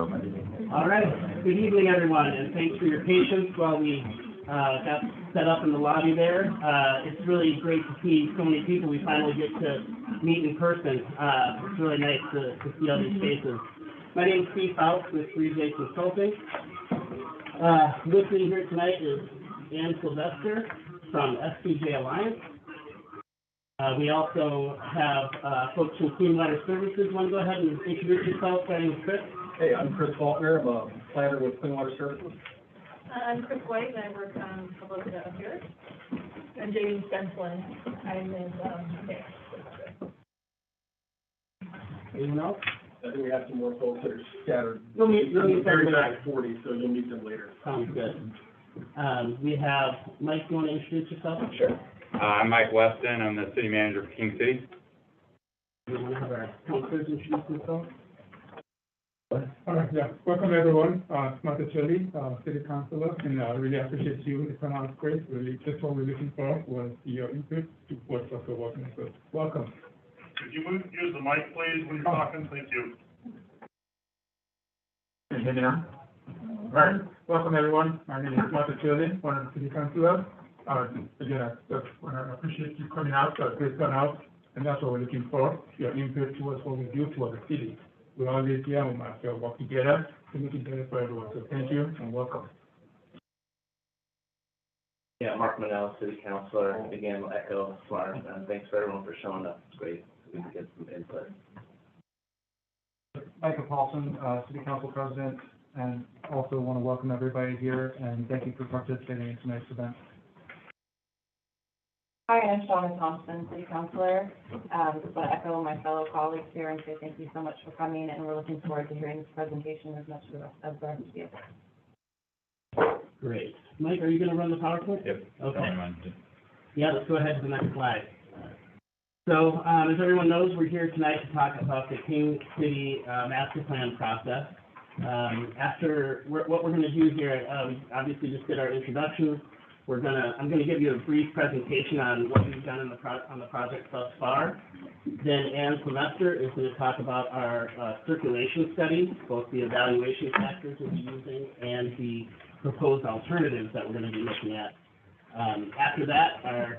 All right. Good evening, everyone, and thanks for your patience while we got set up in the lobby there. It's really great to see so many people we finally get to meet in person. It's really nice to see all these faces. My name is Steve Faust with 3J Consulting. With me here tonight is Ann Sylvester from SPJ Alliance. We also have folks from Clean Water Services. Want to go ahead and introduce yourself, starting with Chris? Hey, I'm Chris Faulkner. I'm a planner with Clean Water Services. I'm Chris White, and I work on public affairs. I'm Jamie Spenslin. I'm in Anyone else? I think we have some more folks that are scattered. You'll meet very them back 40, so you'll meet them later. Sounds good. We have Mike. You want to introduce yourself? Sure. I'm Mike Weston. I'm the city manager for King City. We want to have our councilors introduce themselves. Yeah, welcome everyone. Martha Shelley, City Councilor, and I really appreciate you. The turnout is great. Really, just what we're looking for was your input to what we're working with. Welcome. Could you use the mic, please, when you're talking? Thank you. Can you hear me now? All right. Welcome everyone. My name is Martha Shelley, one of the City Councilors. Again, I just want to appreciate you coming out. Great turnout, and that's what we're looking for. Your input towards what we do towards the city. We all live here, we must work together to make it better for everyone. So thank you and welcome. Yeah, Mark Manel, City Councilor. Again, I'll echo Smart, and thanks for everyone for showing up. It's great we can get some input. Michael Paulson, City Council President, and also want to welcome everybody here and thank you for participating in tonight's event. Hi, I'm Shauna Thompson, City Councilor. Just want to echo my fellow colleagues here and say thank you so much for coming, and we're looking forward to hearing this presentation as much as the rest of you. Great. Mike, are you going to run the PowerPoint? Yep. Okay. Yeah, let's go ahead to the next slide. So, as everyone knows, we're here tonight to talk about the King City Master Plan process. What we're going to do here, obviously just did our introduction. I'm going to give you a brief presentation on what we've done on the project thus far. Then Ann Sylvester is going to talk about our circulation study, both the evaluation factors we'll be using and the proposed alternatives that we're going to be looking at. After that, our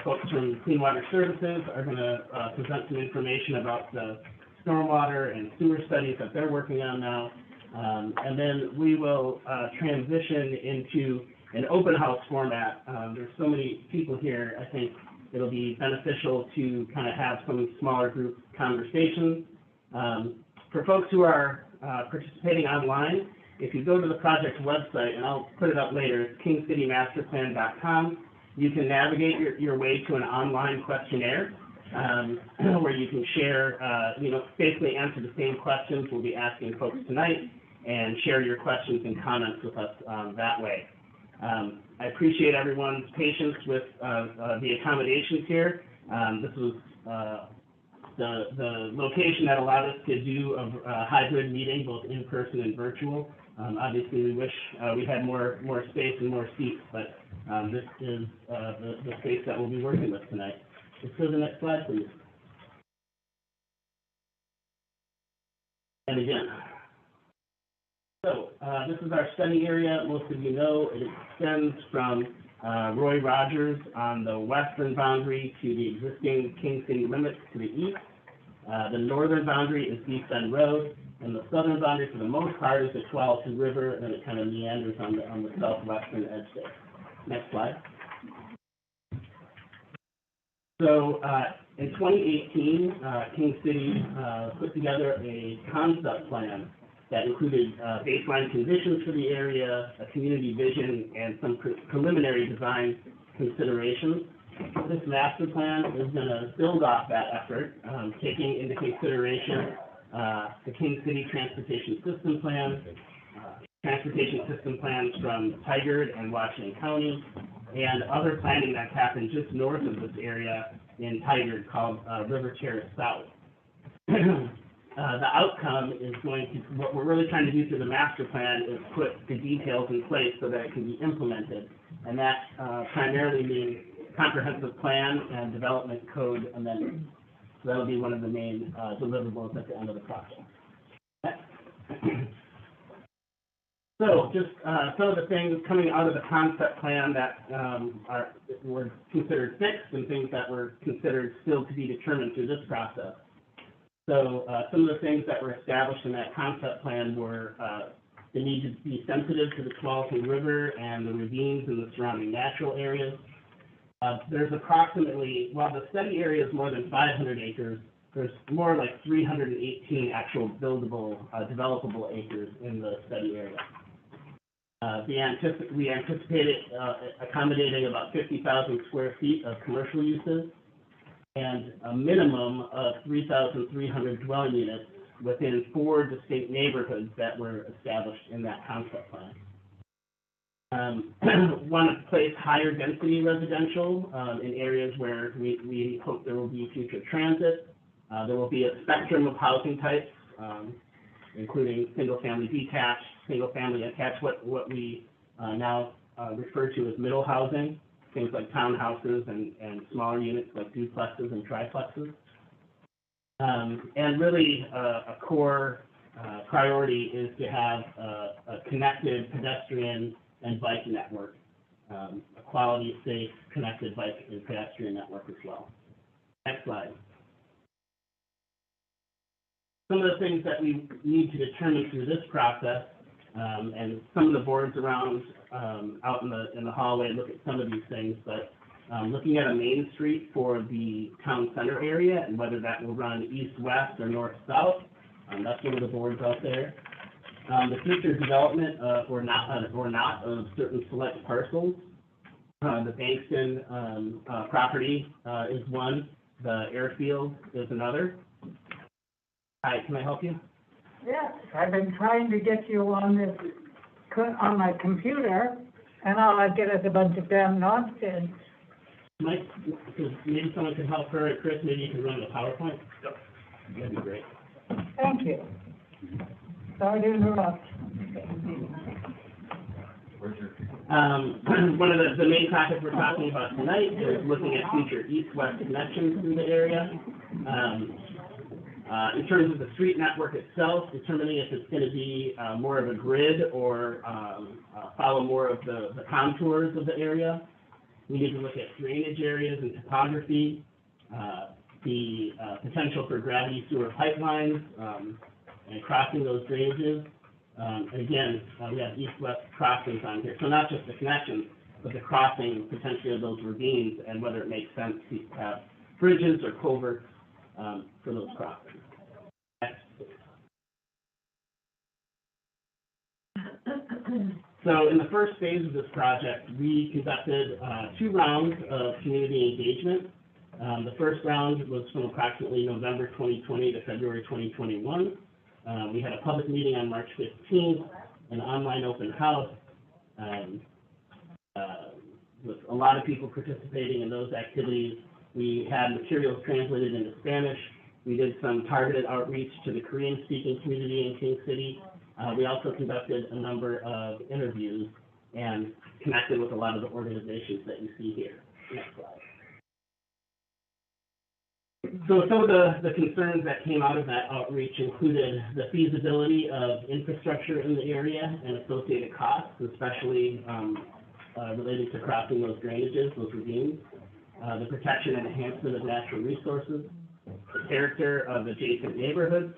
folks from Clean Water Services are going to present some information about the stormwater and sewer studies that they're working on now. And then we will transition into an open house format. There's so many people here, I think it'll be beneficial to kind of have some smaller group conversations. For folks who are participating online, if you go to the project website, and I'll put it up later, it's kingcitymasterplan.com, you can navigate your way to an online questionnaire where you can share, basically answer the same questions we'll be asking folks tonight and share your questions and comments with us that way. I appreciate everyone's patience with the accommodations here. This was the location that allowed us to do a hybrid meeting, both in person and virtual. Obviously, we wish we had more space and more seats, but this is the space that we'll be working with tonight. Let's go to the next slide, please. And again. So this is our study area. Most of you know it extends from Roy Rogers on the western boundary to the existing King City limits to the east. The northern boundary is East Bend Road, and the southern boundary, for the most part, is the Tualatin River, and then it kind of meanders on the southwestern edge there. Next slide. So in 2018, King City put together a concept plan that included baseline conditions for the area, a community vision, and some preliminary design considerations. This master plan is going to build off that effort, taking into consideration the King City Transportation System Plan, transportation system plans from Tigard and Washington County, and other planning that's happened just north of this area in Tigard called River Terrace South. The outcome is what we're really trying to do through the master plan is put the details in place so that it can be implemented. And that primarily means comprehensive plan and development code amendments. So that'll be one of the main deliverables at the end of the project. So just some of the things coming out of the concept plan that were considered fixed and things that were considered still to be determined through this process. So some of the things that were established in that concept plan were the need to be sensitive to the Tualatin River and the ravines and the surrounding natural areas. There's approximately, while the study area is more than 500 acres, there's more like 318 actual buildable, developable acres in the study area. We anticipated accommodating about 50,000 square feet of commercial uses and a minimum of 3,300 dwelling units within 4 distinct neighborhoods that were established in that concept plan. Want to place higher density residential in areas where we hope there will be future transit. There will be a spectrum of housing types, including single-family detached, single-family attached, what we now refer to as middle housing, things like townhouses and smaller units like duplexes and triplexes. And really, a core priority is to have a connected pedestrian and bike network, a quality, safe, connected bike and pedestrian network as well. Next slide. Some of the things that we need to determine through this process, and some of the boards around out in the hallway look at some of these things, but looking at a main street for the town center area and whether that will run east-west or north-south, that's one of the boards out there. The future development or not of certain select parcels. The Kingston property is one. The airfield is another. Hi, can I help you? Yes, I've been trying to get you on this, on my computer, and all I get is a bunch of damn nonsense. Mike, maybe someone can help her, and Chris, maybe you can run the PowerPoint? Yep. That'd be great. Thank you. Sorry to interrupt. One of the main topics we're talking about tonight is looking at future east-west connections in the area. In terms of the street network itself, determining if it's going to be more of a grid or follow more of the contours of the area. We need to look at drainage areas and topography, the potential for gravity sewer pipelines, and crossing those drainages. And again, we have east-west crossings on here. So not just the connections, but the crossing potentially of those ravines and whether it makes sense to have bridges or culverts for those crossings. Next. So in the first phase of this project, we conducted 2 rounds of community engagement. The first round was from approximately November 2020 to February 2021. We had a public meeting on March 15th, an online open house, with a lot of people participating in those activities. We had materials translated into Spanish. We did some targeted outreach to the Korean-speaking community in King City. We also conducted a number of interviews and connected with a lot of the organizations that you see here. Next slide. So some of the concerns that came out of that outreach included the feasibility of infrastructure in the area and associated costs, especially related to crossing those drainages, those ravines, the protection and enhancement of natural resources, the character of adjacent neighborhoods,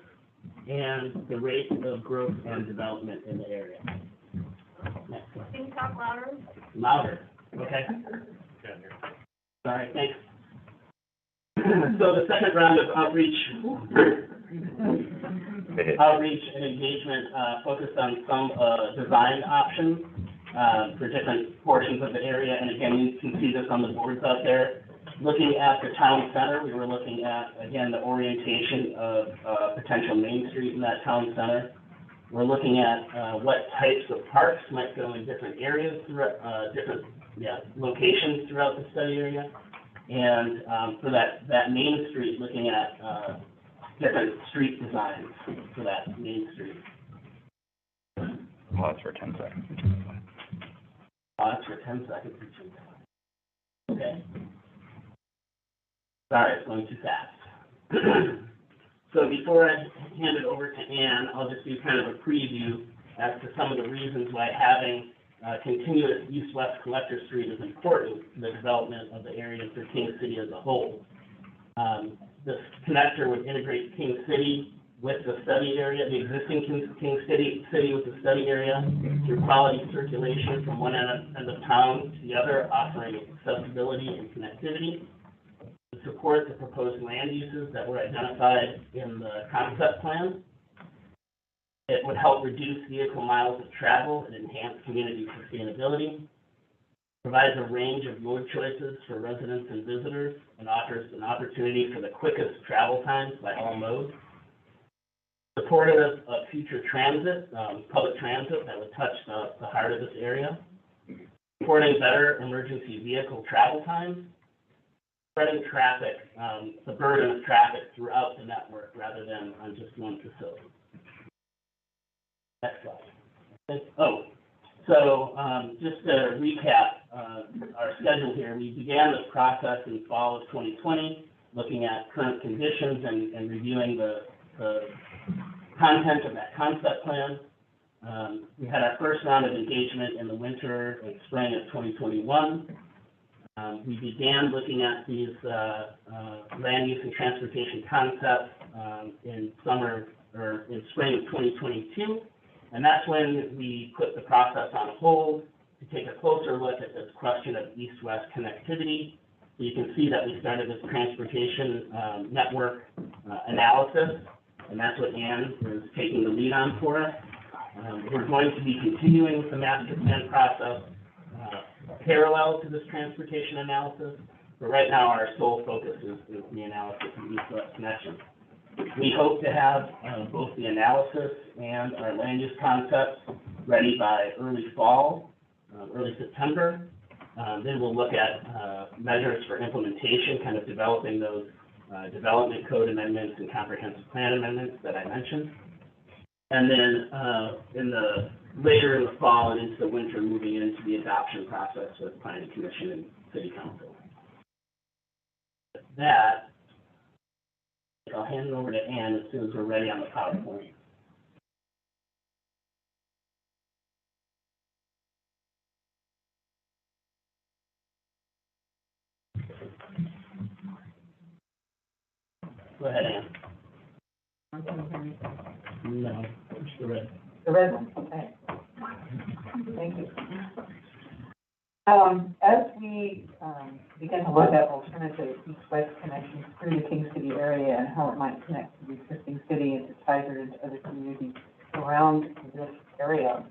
and the rate of growth and development in the area. Next slide. Can you talk louder? Louder, okay. All right, thanks. So the second round of outreach and engagement focused on some design options for different portions of the area. And again, you can see this on the boards out there. Looking at the town center, we were looking at, again, the orientation of potential Main Street in that town center. We're looking at what types of parks might go in different areas, different locations throughout the study area. And for that Main Street, looking at different street designs for that Main Street. Pause for 10 seconds. Pause for 10 seconds. Okay. Sorry, it's going too fast. So before I hand it over to Ann, I'll just do kind of a preview as to some of the reasons why having continuous east-west collector street is important to the development of the area for King City as a whole. This connector would integrate King City with the study area, the existing King City with the study area, through quality circulation from one end of town to the other, offering accessibility and connectivity. To support the proposed land uses that were identified in the concept plan. It would help reduce vehicle miles of travel and enhance community sustainability. Provides a range of mode choices for residents and visitors, and offers an opportunity for the quickest travel times by all modes. Supportive of future transit, public transit that would touch the heart of this area. Supporting better emergency vehicle travel times. Spreading traffic, the burden of traffic throughout the network rather than on just one facility. Next slide. Just to recap our schedule here, we began this process in fall of 2020, looking at current conditions and reviewing the content of that concept plan. We had our first round of engagement in the winter and spring of 2021. We began looking at these land use and transportation concepts in spring of 2022, and that's when we put the process on hold to take a closer look at this question of east-west connectivity. So you can see that we started this transportation network analysis, and that's what Ann is taking the lead on for us. We're going to be continuing with the master plan process parallel to this transportation analysis, but right now our sole focus is the analysis of east-west connection. We hope to have both the analysis and our land use concepts ready by early fall, early September. Then we'll look at measures for implementation, kind of developing those development code amendments and comprehensive plan amendments that I mentioned. And then later in the fall and into the winter, moving into the adoption process with Planning Commission and City Council. With that, I'll hand it over to Ann as soon as we're ready on the PowerPoint. Go ahead, Ann. No, push the red. The red one, okay. Thank you. As we begin to look at alternative east-west connections through the King City area and how it might connect to the existing city and to tie it into other communities around this area,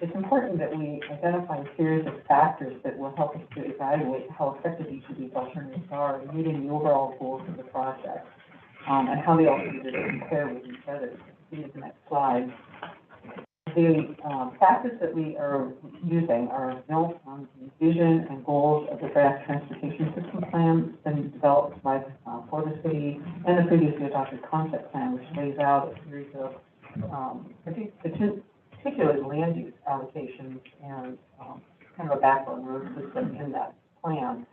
it's important that we identify a series of factors that will help us to evaluate how effective each of these alternatives are in meeting the overall goals of the project, and how the alternatives compare with each other. See the next slide. The factors that we are using are built on the vision and goals of the draft transportation system plan that's been developed by for the city, and the previously adopted concept plan, which lays out a series of particularly land use allocations and kind of a backbone road system in that plan.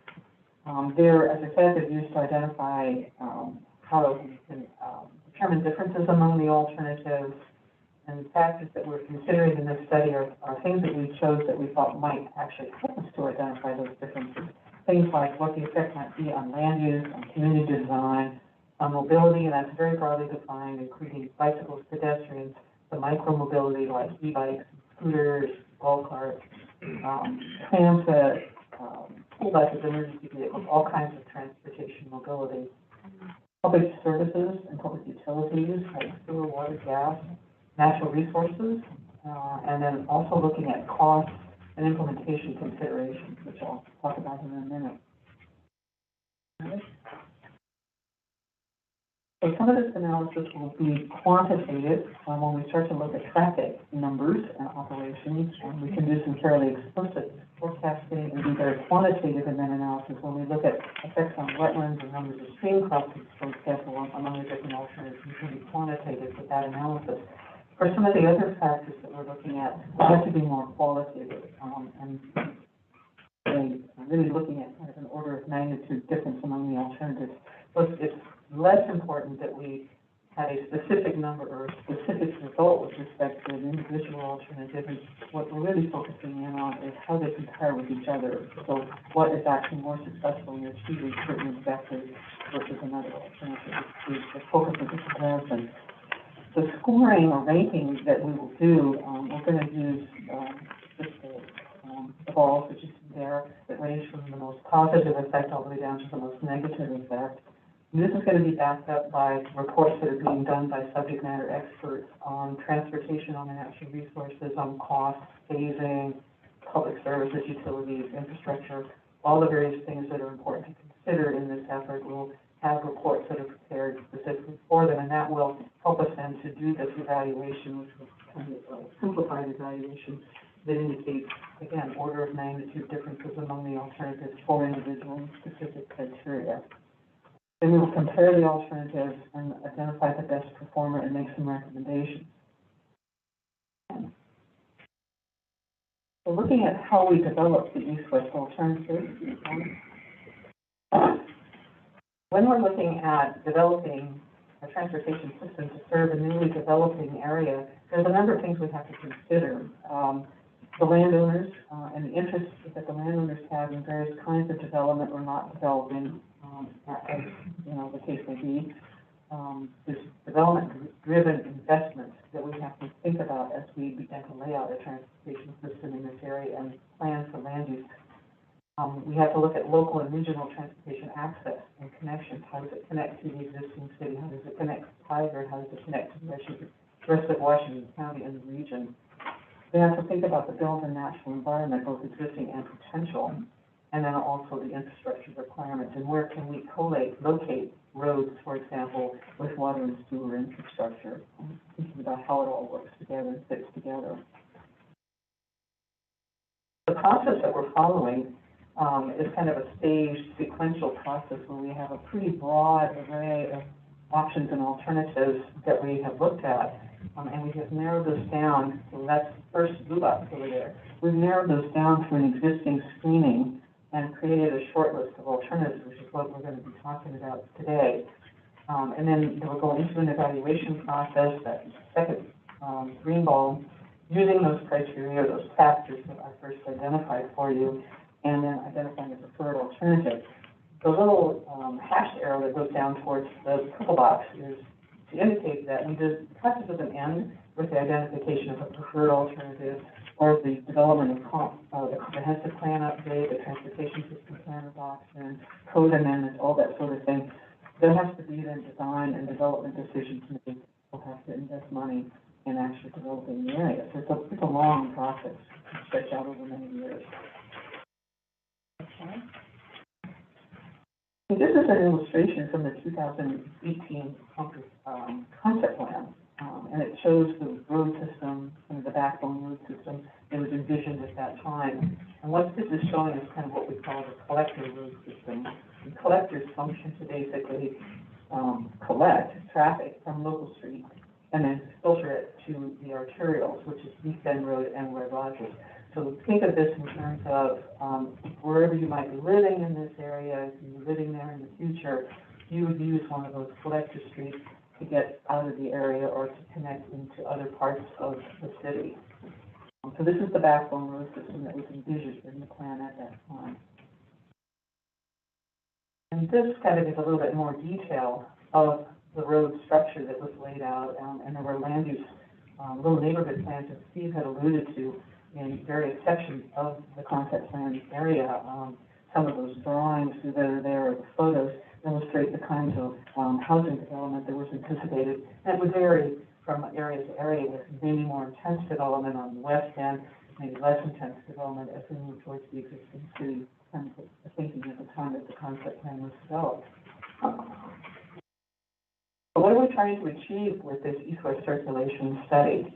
There, as I said, they're used to identify how we can determine differences among the alternatives. And factors that we're considering in this study are things that we chose that we thought might actually help us to identify those differences. Things like what the effect might be on land use, on community design, on mobility, and that's very broadly defined, including bicycles, pedestrians, the micro-mobility like e-bikes, scooters, golf carts, transit, school buses, emergency vehicles, all kinds of transportation mobility. Public services and public utilities like sewer, water, gas, natural resources, and then also looking at costs and implementation considerations, which I'll talk about in a minute. Right. So some of this analysis will be quantitative when we start to look at traffic numbers and operations, and we can do some fairly explicit forecasting and be very quantitative in that analysis when we look at effects on wetlands and numbers of stream crossings, for example, among the different alternatives. We can be quantitative with that analysis. For some of the other factors that we're looking at, we have to be more qualitative and really looking at kind of an order of magnitude difference among the alternatives. But it's less important that we had a specific number or a specific result with respect an individual alternative, and what we're really focusing in on is how they compare with each other. So what is actually more successful in achieving certain objectives versus another alternative. The focus of the comparison. The scoring or ranking that we will do, we're going to use just the balls, which is there, that range from the most positive effect all the way down to the most negative effect. And this is going to be backed up by reports that are being done by subject matter experts on transportation, on the natural resources, on cost, phasing, public services, utilities, infrastructure, all the various things that are important to consider in this effort. We'll have reports that are prepared specifically for them, and that will help us then to do this evaluation, which will kind of simplified evaluation that indicates, again, order of magnitude differences among the alternatives for individual and specific criteria. Then we will compare the alternatives and identify the best performer and make some recommendations. So looking at how we develop the east-west alternative, when we're looking at developing a transportation system to serve a newly developing area, there's a number of things we have to consider. The landowners and the interests that the landowners have in various kinds of development or not developing, as the case may be. There's development-driven investments that we have to think about as we begin to lay out a transportation system in this area and plan for land use. We have to look at local and regional transportation access and connections. How does it connect to the existing city? How does it connect to Tigard? How does it connect to the rest of Washington County and the region? We have to think about the built and natural environment, both existing and potential, and then also the infrastructure requirements, and where can we locate roads, for example, with water and sewer infrastructure, thinking about how it all works together and fits together. The process that we're following is kind of a staged, sequential process where we have a pretty broad array of options and alternatives that we have looked at. And we have narrowed those down, so that's the first blue box over there. We've narrowed those down through an existing screening and created a short list of alternatives, which is what we're going to be talking about today. And then we'll go into an evaluation process, that second green ball, using those criteria, those factors that I first identified for you, and then identifying a preferred alternative. The little hashed arrow that goes down towards the purple box is to indicate that the process doesn't end with the identification of a preferred alternative or the development of the comprehensive plan update, the transportation system plan adoption, code amendments, all that sort of thing. There has to be then design and development decisions made. We'll have to invest money in actually developing the area. So it's a long process, stretched out over many years. Okay. So this is an illustration from the 2018 concept plan, and it shows the road system, and the backbone road system that was envisioned at that time. And what this is showing is kind of what we call the collector road system. And collectors function to basically collect traffic from local streets and then filter it to the arterials, which is East End Road and Red Rogers. So think of this in terms of wherever you might be living in this area, if you're living there in the future, you would use one of those collector streets to get out of the area or to connect into other parts of the city. So this is the backbone road system that was envisioned in the plan at that time. And this kind of is a little bit more detail of the road structure that was laid out, and there were land use, little neighborhood plans that Steve had alluded to in various sections of the concept plan area. Some of those drawings that are there, or the photos, illustrate the kinds of housing development that was anticipated. And it would vary from area to area, with maybe more intense development on the west end, maybe less intense development as we move towards the existing city, kind of the thinking at the time that the concept plan was developed. So what are we trying to achieve with this east-west circulation study?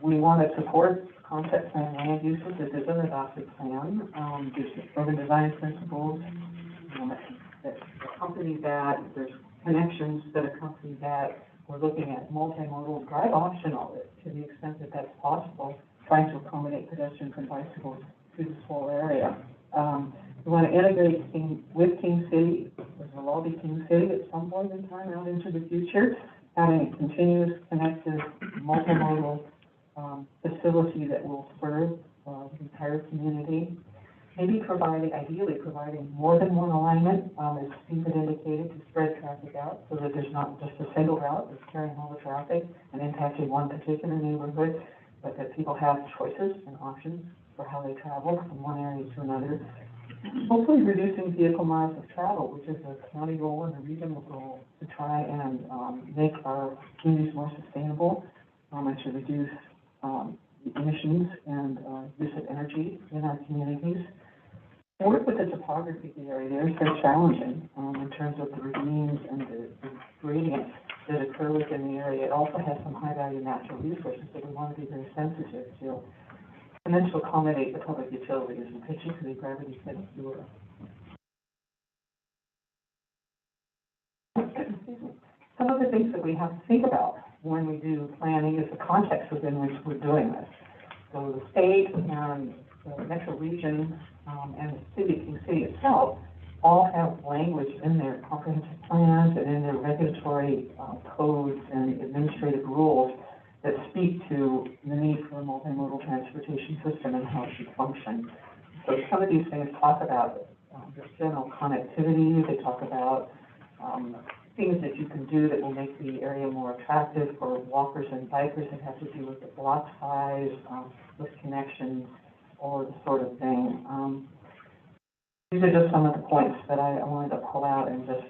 We want to support concept plan land uses. This is an adopted plan. There's urban design principles that accompany that. There's connections that accompany that. We're looking at multimodal drive optional to the extent that that's possible, trying to accommodate pedestrians and bicycles through this whole area. We want to integrate with King City. There will all be King City at some point in time out into the future. having a continuous, connected, multimodal, facility that will serve, the entire community. Maybe ideally providing more than one alignment, as Steve had indicated, to spread traffic out, so that there's not just a single route that's carrying all the traffic and impacting one particular neighborhood, but that people have choices and options for how they travel from one area to another. Hopefully reducing vehicle miles of travel, which is a county goal and a regional goal, to try and make our communities more sustainable, and to reduce emissions and use of energy in our communities. Work with the topography of the area. They're very challenging in terms of the ravines and the gradients that occur within the area. It also has some high-value natural resources that we want to be very sensitive to. And then to accommodate the public utilities, and particularly gravity-fed sewer. Some of the things that we have to think about when we do planning is the context within which we're doing this. So the state and the metro region and the King City itself all have language in their comprehensive plans and in their regulatory codes and administrative rules that speak to the need for a multimodal transportation system and how it should function. So some of these things talk about just general connectivity. They talk about things that you can do that will make the area more attractive for walkers and bikers that have to do with the block size, with connections, or the sort of thing. These are just some of the points that I wanted to pull out and just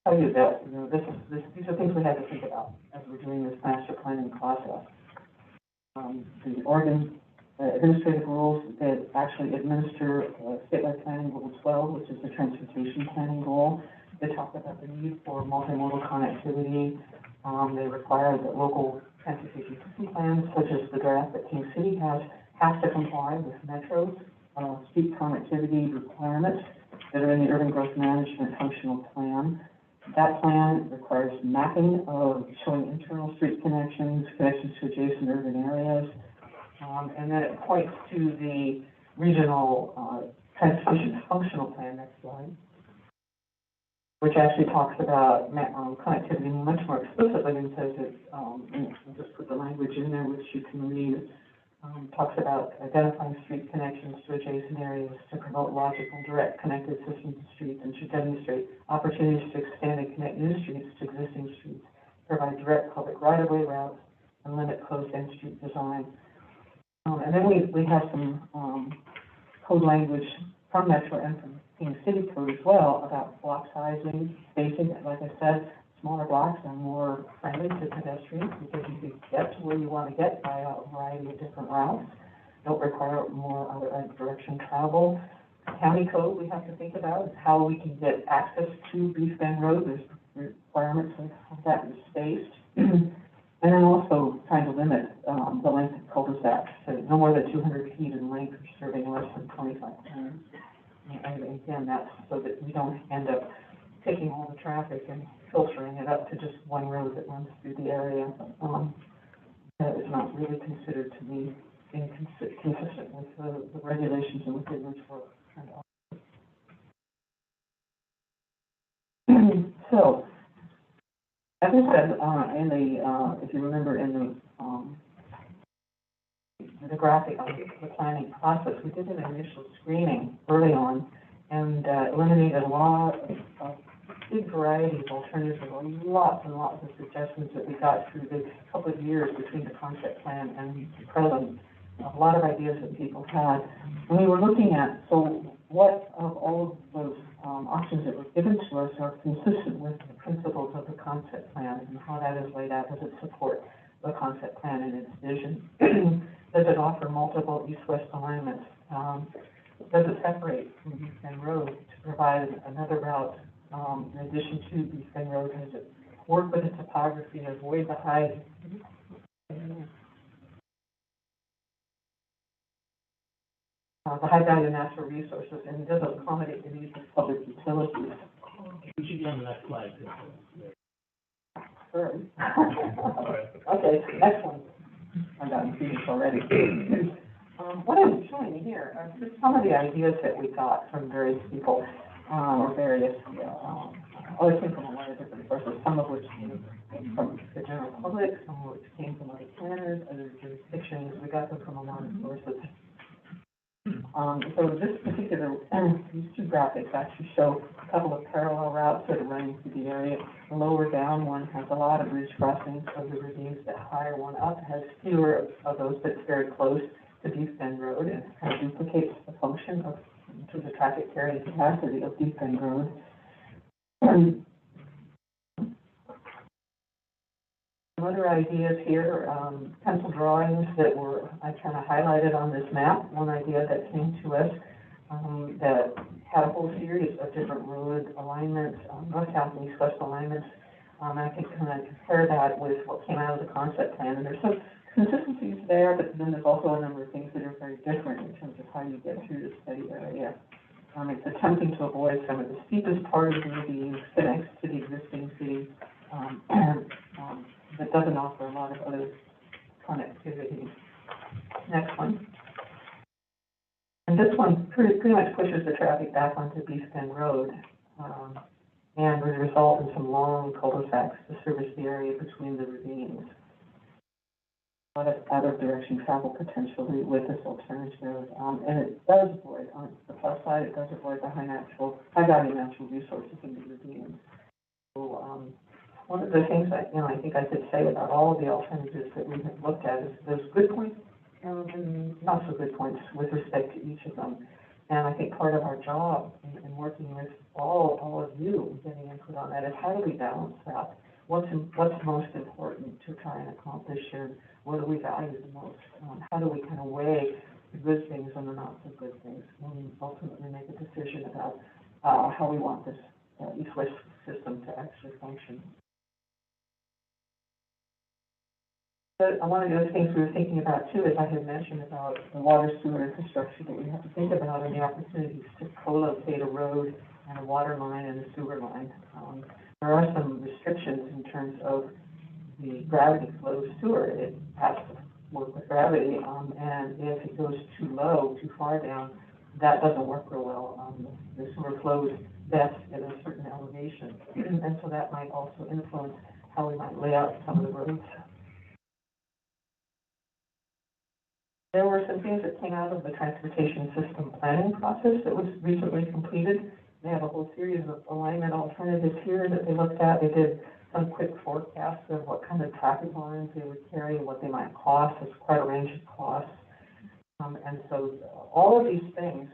tell you that, you know, these are things we have to think about as we're doing this master planning process. The Oregon administrative rules that actually administer statewide planning goal 12, which is the transportation planning goal. They talk about the need for multimodal connectivity. They require that local transportation system plans, such as the draft that King City has to comply with Metro's street connectivity requirements that are in the Urban Growth Management Functional Plan. That plan requires mapping of showing internal street connections to adjacent urban areas, and then it points to the regional transportation functional plan, next slide, which actually talks about connectivity much more explicitly and says that, I'll just put the language in there which you can read. Talks about identifying street connections to adjacent areas to promote logical, direct connected systems of streets and to demonstrate opportunities to expand and connect new streets to existing streets, provide direct public right-of-way routes, and limit closed-end street design. And then we have some code language from Metro and from King City Code as well about block sizing, spacing. Like I said, smaller blocks are more friendly to pedestrians because you can get to where you want to get by a variety of different routes. Don't require more other direction travel. County code we have to think about is how we can get access to Beef Bend Road. There's requirements of how that is spaced. And then also trying to limit the length of cul-de-sacs to no more than 200 feet in length, serving less than 25 homes. And again, that's so that we don't end up taking all the traffic and filtering it up to just one road that runs through the area. That is not really considered to be consistent with the regulations and within which we're trying to operate. So, as I said, if you remember in the graphic of the planning process, we did an initial screening early on and eliminated a lot of big variety of alternatives, lots and lots of suggestions that we got through the couple of years between the concept plan and the present. A lot of ideas that people had. And we were looking at, so what of all of those options that were given to us are consistent with the principles of the concept plan and how that is laid out? Does it support the concept plan and its vision? Does it offer multiple east-west alignments? Does it separate from Beef Bend Road to provide another route in addition to Beef Bend Road? Does it work with the topography and avoid the high value natural resources, and does it accommodate the needs of public utilities? We should be on the next slide. Sorry. Okay, next one. I got confused already. What I'm showing you here are just some of the ideas that we got from various people. or various, others came from a lot of different sources, some of which came from the general public, some of which came from other planners, other jurisdictions. We got them from a lot of sources. So this particular, these two graphics actually show a couple of parallel routes that are running through the area. The lower down one has a lot of bridge crossings of the ravines. The higher one up has fewer of those, but it's very close to Deep Bend Road, and kind of duplicates the function of, in terms of traffic carrying capacity of Deep Bend Road. Some other ideas here, pencil drawings that were, I kind of highlighted on this map. One idea that came to us that had a whole series of different road alignments, north, south, and east, west alignments. I think kind of compare that with what came out of the concept plan, and there's some consistencies there, but then there's also a number of things that are very different in terms of how you get through this study area. It's attempting to avoid some of the steepest part of the ravine, connects to the existing city, that doesn't offer a lot of other connectivity. Next one. And this one pretty much pushes the traffic back onto East Bend Road, and would result in some long cul-de-sacs to service the area between the ravines. A lot of out-of-direction travel potentially with this alternative, and it does avoid, on the plus side, it does avoid the high-value natural resources in the ravines. So, one of the things that, I think I could say about all of the alternatives that we have looked at is there's good points and not so good points with respect to each of them. And I think part of our job in working with all of you, getting input on that, is how do we balance that? What's most important to try and accomplish here? What do we value the most? How do we kind of weigh the good things and the not so good things when we ultimately make a decision about how we want this east-west system to actually function? But one of the other things we were thinking about too, as I had mentioned about the water sewer infrastructure that we have to think about, and the opportunities to co-locate a road and a water line and a sewer line. There are some restrictions in terms of the gravity flow sewer. It has to work with gravity, and if it goes too low, too far down, that doesn't work real well. The sewer flows best at a certain elevation, and so that might also influence how we might lay out some of the roads. There were some things that came out of the transportation system planning process that was recently completed. They have a whole series of alignment alternatives here that they looked at. They did some quick forecasts of what kind of traffic lines they would carry and what they might cost. It's quite a range of costs. And so all of these things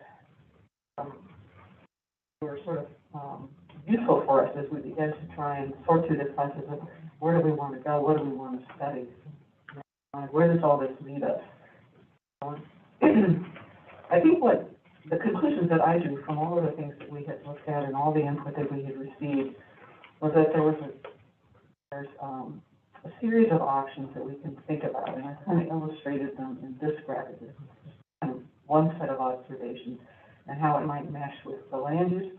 were sort of useful for us as we began to try and sort through the process of where do we want to go, what do we want to study, where does all this lead us? I think what the conclusions that I drew from all of the things that we had looked at and all the input that we had received was that there's a series of options that we can think about, and I kind of illustrated them in this graphic. This is kind of one set of observations and how it might mesh with the land use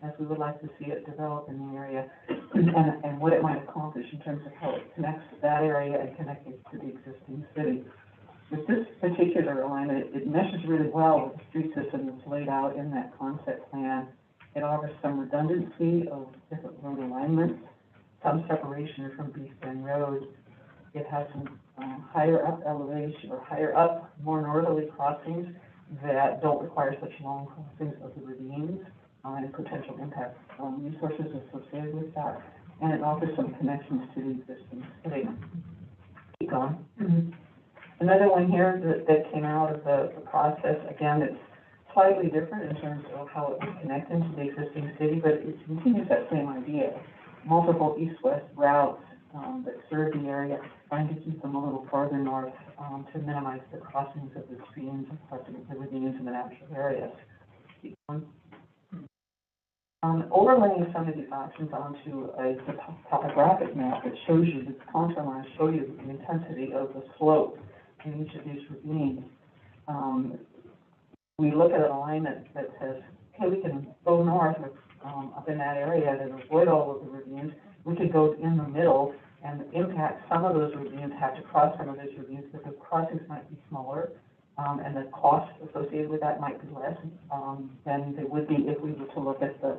as we would like to see it develop in the area, and what it might accomplish in terms of how it connects that area and connecting to the existing city. With this particular alignment, it meshes really well with the street system that's laid out in that concept plan. It offers some redundancy of different road alignments, some separation from East Bend Road. It has some higher up elevation or higher up, more northerly crossings that don't require such long crossings of the ravines and potential impact resources associated with that. And it offers some connections to the existing city. Keep going. Another one here that came out of the process, again, it's slightly different in terms of how it would connect into the existing city, but it continues that same idea. Multiple east-west routes that serve the area, trying to keep them a little farther north to minimize the crossings of the streams and parts of the ravines in the natural areas. Keep going. Overlaying some of these options onto a topographic map that shows you, the contour lines show you the intensity of the slope in each of these ravines. We look at an alignment that says, okay, we can go north up in that area and avoid all of the ravines. We could go in the middle and impact some of those ravines, have to cross some of those ravines, but the crossings might be smaller, and the cost associated with that might be less, than it would be if we were to look at the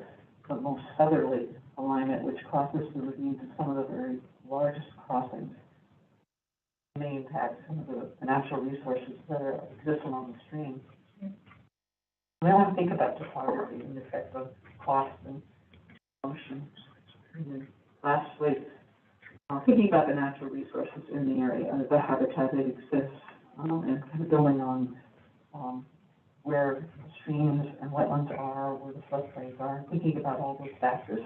most southerly alignment, which crosses the ravines of some of the very largest crossings. It may impact some of the natural resources that exist along the stream. We don't have to think about topography and the effect of cost and motion. And then lastly, thinking about the natural resources in the area, the habitat that exists, and kind of building on where streams and wetlands are, where the floodplains are, thinking about all those factors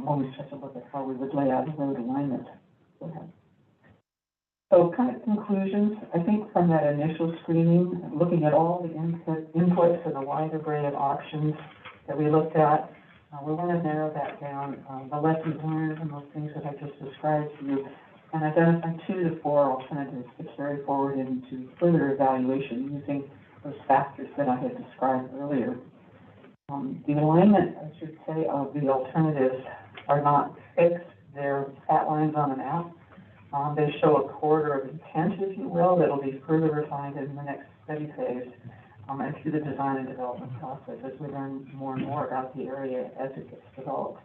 when we start to look at how we would lay out a road alignment. Go ahead. So kind of conclusions, I think from that initial screening, looking at all the inputs and a wide array of options that we looked at, we want to narrow that down, the lessons learned and those things that I just described to you, and identify 2 to 4 alternatives to carry forward into further evaluation using those factors that I had described earlier. The alignment, I should say, of the alternatives are not fixed. They're fat lines on a map. They show a corridor of intent, if you will, that will be further refined in the next study phase and through the design and development process as we learn more and more about the area as it gets developed.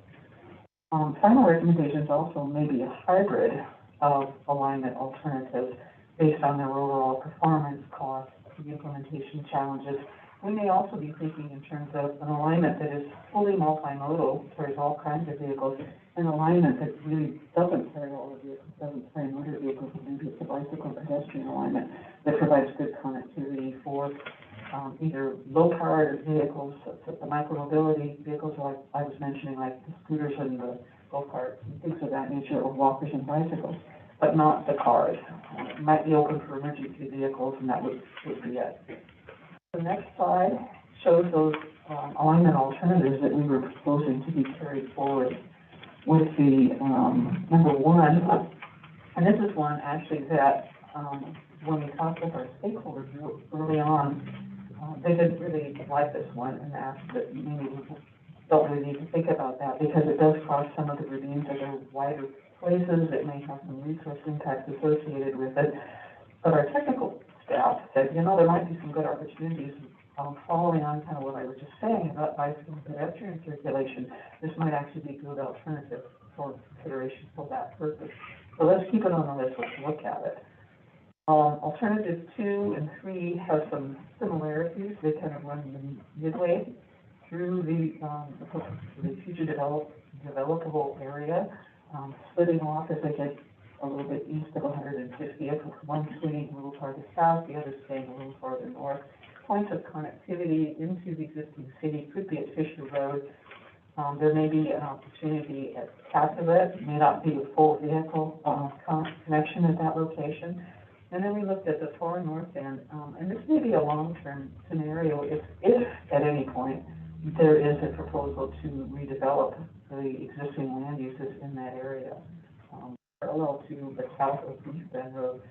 Final recommendations also may be a hybrid of alignment alternatives based on their overall performance, cost, the implementation challenges. We may also be thinking in terms of an alignment that is fully multimodal, carries all kinds of vehicles, an alignment that really doesn't carry all the vehicles, doesn't carry motor vehicles, maybe it's a bicycle pedestrian alignment that provides good connectivity for either low-powered vehicles, the micro-mobility vehicles like I was mentioning, like the scooters and the go-karts and things of that nature, or walkers and bicycles, but not the cars. It might be open for emergency vehicles, and that would be it. The next slide shows those alignment alternatives that we were proposing to be carried forward with the number 1, and this is one actually that when we talked with our stakeholders early on, they didn't really like this one and asked that maybe we don't really need to think about that because it does cross some of the ravines that are wider places. It may have some resource impacts associated with it. But our technical staff said, there might be some good opportunities following on kind of what I was just saying about bicycle and pedestrian circulation. This might actually be a good alternative for consideration for that purpose. So let's keep it on the list. Let's look at it. Alternatives 2 and 3 have some similarities. They kind of run midway through the future developable area, splitting off as they get a little bit east of 150th, one swinging a little farther south, the other staying a little farther north. Points of connectivity into the existing city could be at Fisher Road. There may be an opportunity at Cassavette, may not be a full vehicle connection at that location. And then we looked at the far north end, and this may be a long-term scenario if at any point there is a proposal to redevelop the existing land uses in that area, parallel to the south of East Bend Road.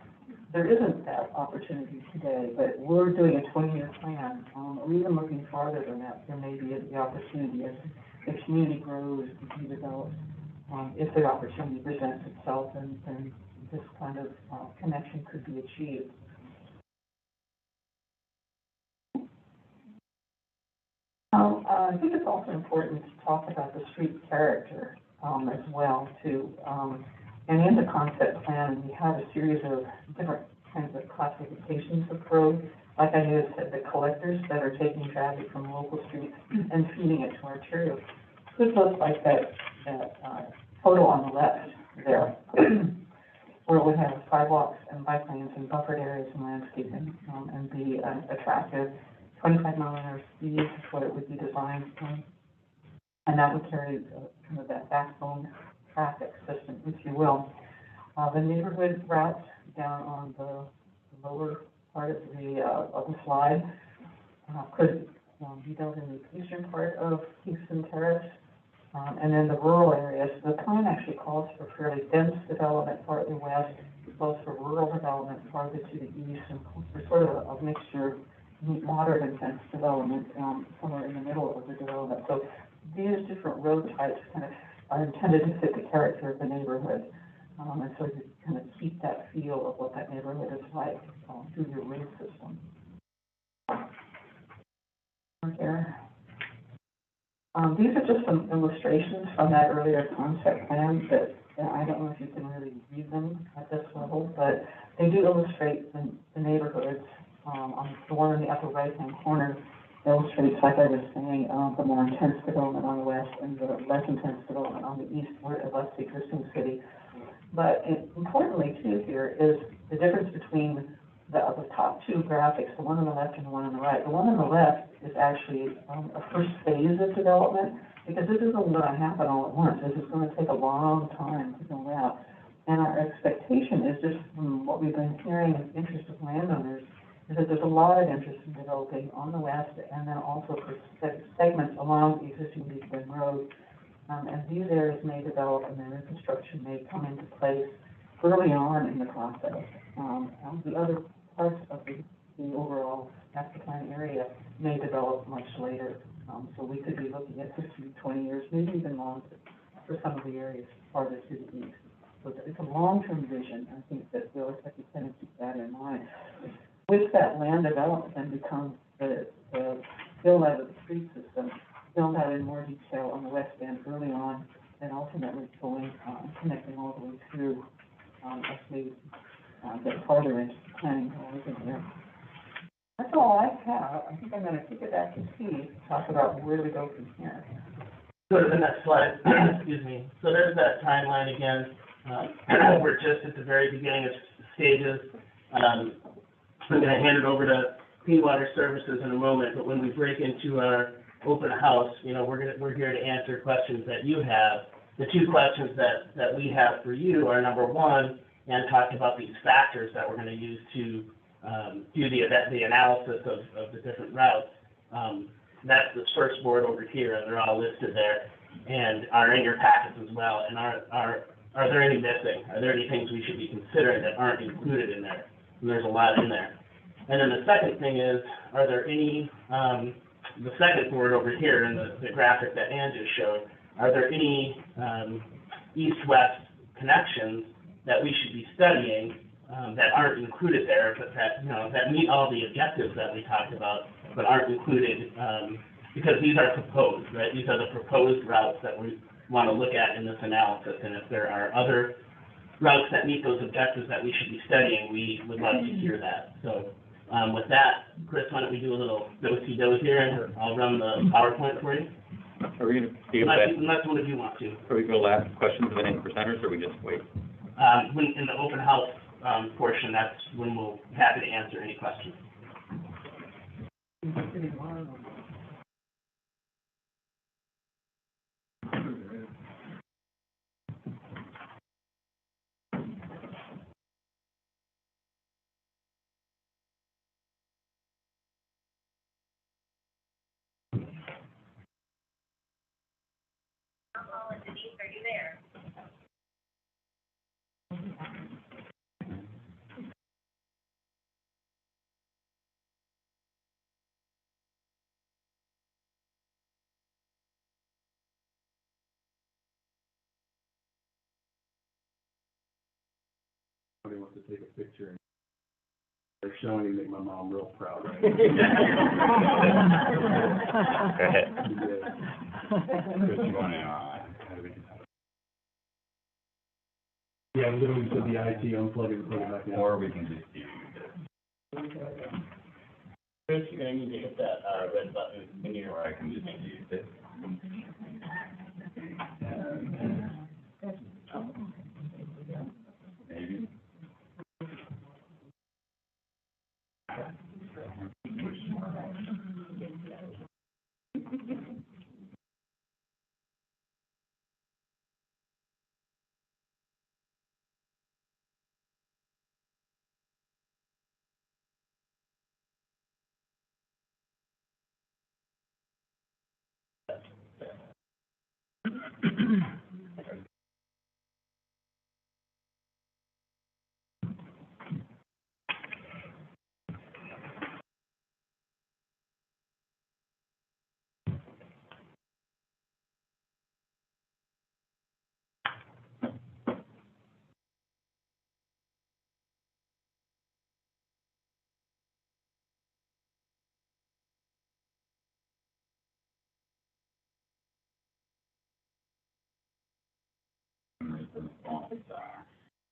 There isn't that opportunity today, but we're doing a 20-year plan, or even looking farther than that. There may be the opportunity as the community grows and develops, if the opportunity presents itself, and this kind of connection could be achieved. I think it's also important to talk about the street character as well, too. And in the concept plan, we have a series of different kinds of classifications of roads. Like I had said, the collectors that are taking traffic from local streets and feeding it to arterials. Could look like that photo on the left there, where we have sidewalks and bike lanes and buffered areas and landscaping, and be attractive. 25-mile-an-hour speed is what it would be designed for. And that would carry kind of that backbone traffic system, if you will. The neighborhood routes down on the lower part of the slide could be built in the eastern part of Kingston Terrace. And then the rural areas, the plan actually calls for fairly dense development farther west, calls for rural development farther to the east, and for sort of a mixture, moderate and dense development somewhere in the middle of the development. So these different road types kind of are intended to fit the character of the neighborhood, and so you kind of keep that feel of what that neighborhood is like through your road system. plan here. These are just some illustrations from that earlier concept plan that, I don't know if you can really read them at this level, but they do illustrate the neighborhoods. On the one in the upper right-hand corner illustrates, like I was saying, the more intense development on the west and the less intense development on the east, where it left the existing city. But importantly, too, here is the difference between the top two graphics, the one on the left and the one on the right. The one on the left is actually a first phase of development, because this isn't going to happen all at once. This is going to take a long time to build out. And our expectation is, just from what we've been hearing of interest of landowners, is that there's a lot of interest in developing on the west, and then also for segments along the existing East Bend Road. And these areas may develop, and their infrastructure may come into place early on in the process. The other parts of the overall master plan area may develop much later. So we could be looking at 15, 20 years, maybe even longer, for some of the areas farther to the east. So it's a long-term vision. I think that we'll have to kind of keep that in mind. With that land development, then becomes the build out of the street system, build out in more detail on the west end early on, and ultimately going, connecting all the way through, as we get farther into the planning horizon here. That's all I have. I think I'm going to kick it back to Steve to talk about where we go from here. Go to the next slide. Excuse me. So there's that timeline again. We're just at the very beginning of stages. I'm going to hand it over to Clean Water Services in a moment, but when we break into our open house, we're here to answer questions that you have. The two questions that we have for you are, number one, and talk about these factors that we're going to use to do the analysis of the different routes. That's this first board over here, and they're all listed there, and are in your packets as well. And are there any missing? Are there any things we should be considering that aren't included in there? And there's a lot in there. And then the second thing is, are there any, the second board over here in the graphic that Ann just showed, are there any east-west connections that we should be studying that aren't included there, but that meet all the objectives that we talked about, but aren't included, because these are proposed, right? These are the proposed routes that we want to look at in this analysis, and if there are other routes that meet those objectives that we should be studying, we would love to hear that. So with that, Chris, why don't we do a little do-si-do here, and I'll run the PowerPoint for you. Are we going to be able Unless one of you want to. are we going to ask questions of any presenters, or we just wait? In the open house portion, that's when we'll be happy to answer any questions. Somebody wants to take a picture. They're showing you, make my mom real proud. Right? Go ahead. Chris, you want to, how do we do that? Yeah, literally said the IT unplug and plug it back in. Or we can just do this. Chris, you're going to need to hit that red button in your... Or I can just use it. Maybe.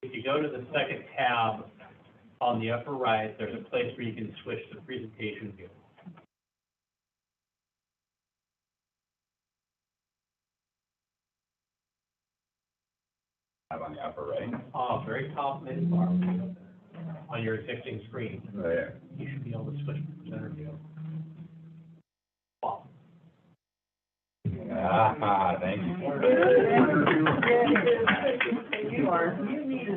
If you go to the second tab on the upper right, there's a place where you can switch to presentation view. I'm on the upper right. Very top menu bar on your existing screen. Oh, yeah. You should be able to switch to presenter view. Wow. Ah, thank you. You need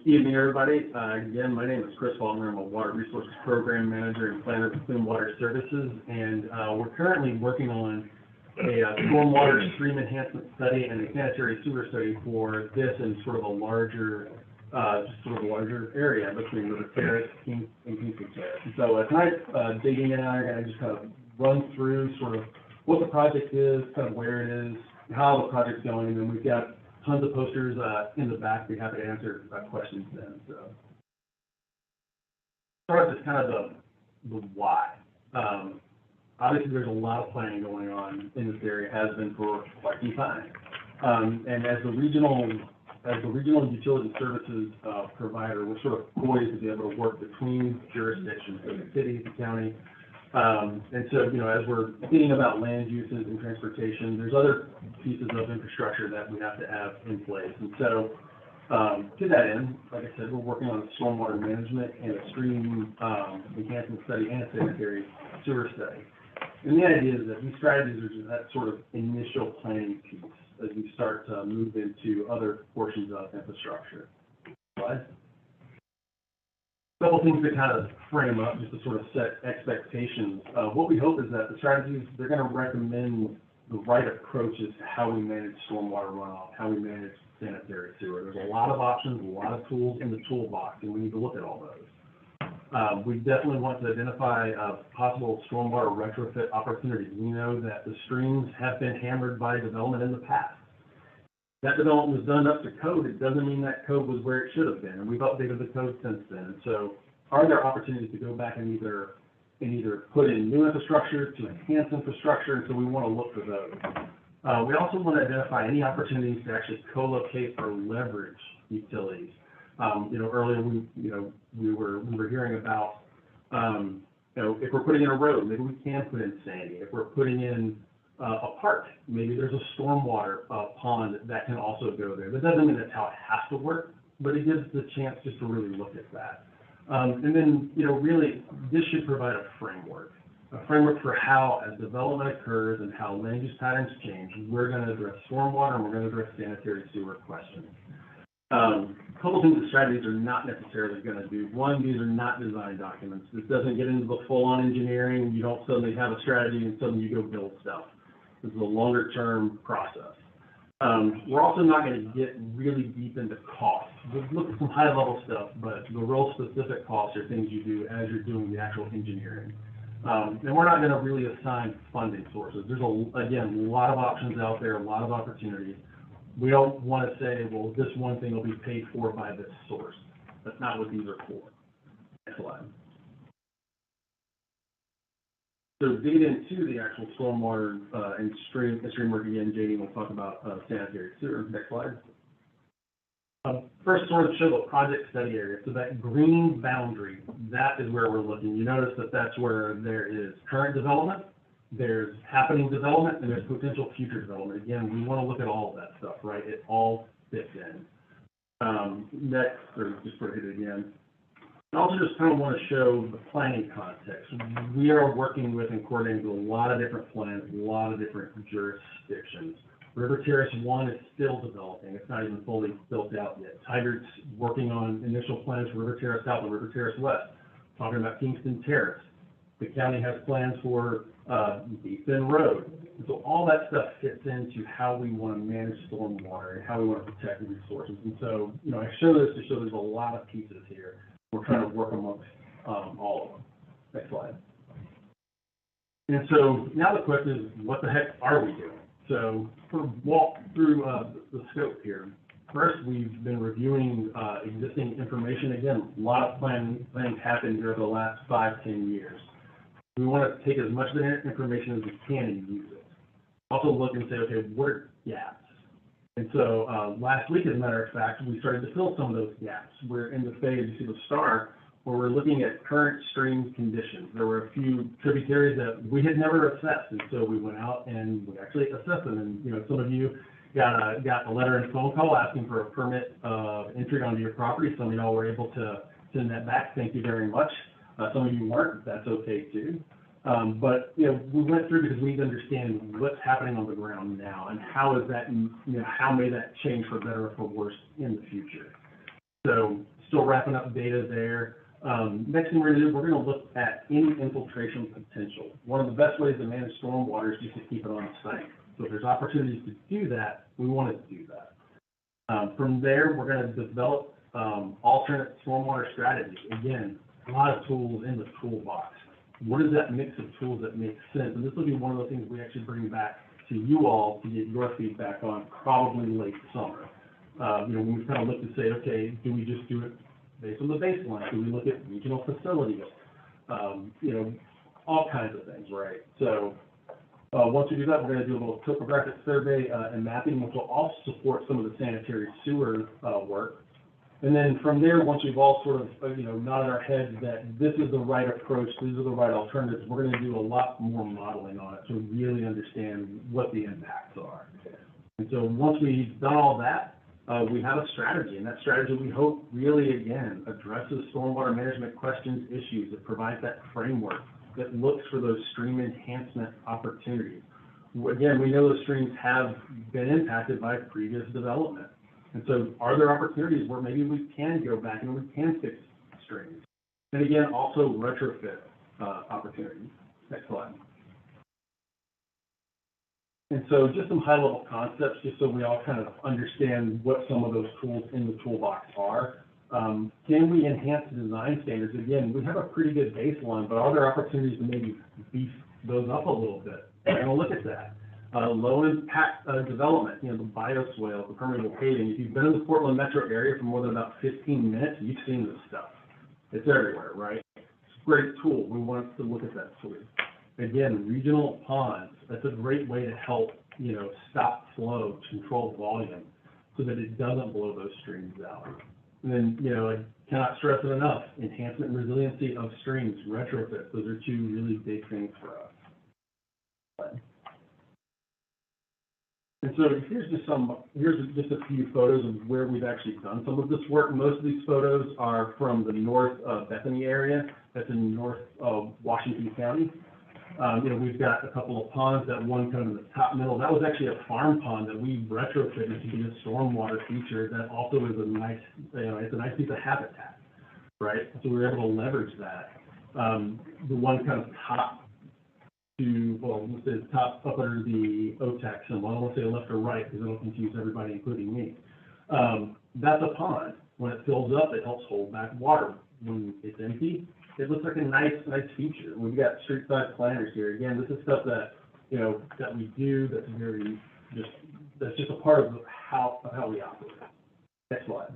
Evening, everybody. Again, my name is Chris Faulkner. I'm a Water Resources Program Manager and Planner for Clean Water Services, and we're currently working on a stormwater stream enhancement study and a sanitary sewer study for this and sort of a larger, area between River Terrace and Kingston Terrace. And so tonight, digging in, I'm going to just kind of run through sort of what the project is, kind of where it is, how the project's going, and then we've got tons of posters in the back. We'd be happy to answer questions then. So, start with kind of the why. Obviously, there's a lot of planning going on in this area, has been for quite some time. And as the regional utility services provider, we're sort of poised to be able to work between jurisdictions, so the city, the county. And so, as we're thinking about land uses and transportation, there's other pieces of infrastructure that we have to have in place. And so, to that end, like I said, we're working on a stormwater management and a stream enhancement study and a sanitary sewer study. And the idea is that these strategies are just that sort of initial planning piece as we start to move into other portions of infrastructure. Slide. A couple things to kind of frame up, just to sort of set expectations. What we hope is that the strategies, they're going to recommend the right approaches to how we manage stormwater runoff, how we manage sanitary sewer. There's a lot of options, a lot of tools in the toolbox, and we need to look at all those. We definitely want to identify possible stormwater retrofit opportunities. We know that the streams have been hammered by development in the past. That development was done up to code. It doesn't mean that code was where it should have been, and we've updated the code since then. And so, are there opportunities to go back and either put in new infrastructure to enhance infrastructure? And so we want to look for those. We also want to identify any opportunities to actually co-locate or leverage utilities. Earlier we were hearing about if we're putting in a road, maybe we can put in Sandy. If we're putting in a park, maybe there's a stormwater pond that can also go there. That doesn't mean that's how it has to work, but it gives the chance just to really look at that. And then, really, this should provide a framework for how, as development occurs and how land use patterns change, we're going to address stormwater and we're going to address sanitary sewer questions. A couple things the strategies are not necessarily going to do. One, these are not design documents. This doesn't get into the full-on engineering. You don't suddenly have a strategy and suddenly you go build stuff. This is a longer-term process. We're also not going to get really deep into costs. We'll look at some high-level stuff, but the real specific costs are things you do as you're doing the actual engineering. And we're not going to really assign funding sources. There's, again, a lot of options out there, a lot of opportunities. We don't want to say, well, this one thing will be paid for by this source. That's not what these are for. Next slide. So digging into the actual stormwater and stream work again, JD will talk about sanitary sewer. Next slide. First, sort of show the project study area. So that green boundary, that is where we're looking. You notice that that's where there is current development, there's happening development, and there's potential future development. Again, we want to look at all of that stuff, right? It all fits in. Next, or just put it again. I also just kind of want to show the planning context. We are working with and coordinating with a lot of different plans, a lot of different jurisdictions. River Terrace 1 is still developing. It's not even fully built out yet. Tigard's working on initial plans for River Terrace South and River Terrace West. Talking about Kingston Terrace. The county has plans for Deep Bend Road. And so all that stuff fits into how we want to manage stormwater and how we want to protect resources. And so, I show this to show there's a lot of pieces here. We're trying to work amongst, all of them. Next slide. And so now the question is, what the heck are we doing? So for walk through, the scope here. First, we've been reviewing, existing information. Again, a lot of things happened here over the last 5-10 years. We want to take as much of the information as we can and use it. Also look and say, okay, what are gaps? And so last week, as a matter of fact, we started to fill some of those gaps. We're in the phase, you see the star, where we're looking at current stream conditions. There were a few tributaries that we had never assessed, and so we went out and we actually assessed them. And, you know, some of you got a letter and phone call asking for a permit of entry onto your property. Some of y'all were able to send that back. Thank you very much. Some of you weren't. That's okay, too. But, you know, we went through because we need to understand what's happening on the ground now and how is that, you know, how may that change for better or for worse in the future. So still wrapping up data there. Next thing we're going to do, we're going to look at any infiltration potential. One of the best ways to manage stormwater is just to keep it on site. So if there's opportunities to do that, we want to do that. From there, we're going to develop alternate stormwater strategies. Again, a lot of tools in the toolbox. What is that mix of tools that makes sense? And this will be one of the things we actually bring back to you all to get your feedback on probably late summer. You know, when we kind of look to say, okay, do we just do it based on the baseline? Do we look at regional facilities? You know, all kinds of things, right? So once we do that, we're going to do a little topographic survey and mapping, which will also support some of the sanitary sewer work. And then from there, once we've all sort of, you know, nodded our heads that this is the right approach, these are the right alternatives, we're going to do a lot more modeling on it to really understand what the impacts are. And so once we've done all that, we have a strategy, and that strategy we hope really, again, addresses stormwater management questions, issues. It provides that framework that looks for those stream enhancement opportunities. Again, we know the streams have been impacted by previous development. And so are there opportunities where maybe we can go back and we can fix streams? And again, also retrofit opportunities. Next slide. And so just some high-level concepts, just so we all kind of understand what some of those tools in the toolbox are. Can we enhance the design standards? Again, we have a pretty good baseline, but are there opportunities to maybe beef those up a little bit? We're going to look at that. Low-impact development, you know, the bioswale, the permeable paving. If you've been in the Portland metro area for more than about 15 minutes, you've seen this stuff. It's everywhere, right? It's a great tool. We want to look at that tool. Again, regional ponds, that's a great way to help, you know, stop flow, control volume, so that it doesn't blow those streams out. And then, you know, I cannot stress it enough, enhancement and resiliency of streams, retrofit, those are two really big things for us. And so here's just a few photos of where we've actually done some of this work. Most of these photos are from the North Bethany area, that's in North Washington County. You know, we've got a couple of ponds, that one kind of in the top middle. That was actually a farm pond that we retrofitted to be a stormwater feature that also is a nice, you know, it's a nice piece of habitat, right? So we were able to leverage that. The one kind of top to, well, let's say the top up under the OTAC symbol. I don't want to say left or right because it'll confuse everybody, including me. That's a pond. When it fills up, it helps hold back water. When it's empty, it looks like a nice feature. We've got street side planters here. Again, this is stuff that, you know, that we do. That's very that's just a part of how we operate. Next slide.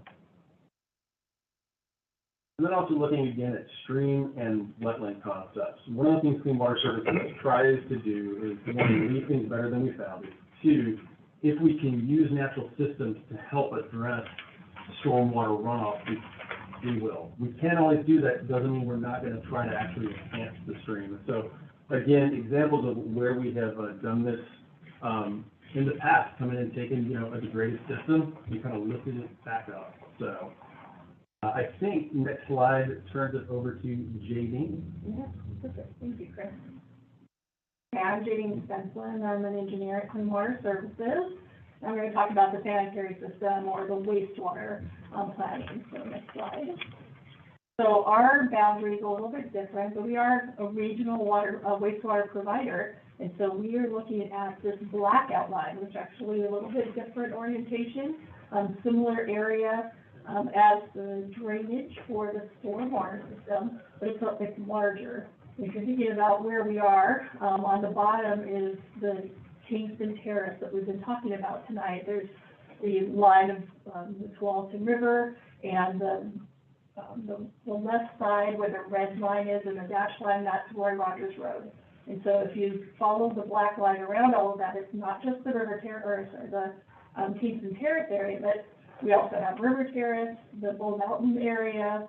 And then also looking again at stream and wetland concepts. One of the things Clean Water Services tries to do is, one, leave things better than we found it. Two, if we can use natural systems to help address stormwater runoff, we will. We can't always do that. Doesn't mean we're not going to try to actually enhance the stream. So again, examples of where we have done this in the past, coming in and taking, you know, a degraded system and kind of lifting it back up. So I think next slide turns it over to JD. Yeah, perfect. Thank you, Chris. Okay, I'm Jadine Spencelin. I'm an engineer at Clean Water Services. I'm going to talk about the sanitary system or the wastewater planning. So next slide. So our boundary is a little bit different, but we are a regional wastewater provider. And so we are looking at this black outline, which actually is a little bit different orientation, similar area, as the drainage for the stormwater system, but it's larger. If you're thinking about where we are, on the bottom is the Kingston Terrace that we've been talking about tonight. There's the line of the Tualatin River, and the left side where the red line is and the dashed line, that's Roy Rogers Road. And so if you follow the black line around all of that, it's not just the River Terrace or the Kingston Terrace area, but we also have River Terrace, the Bull Mountain area,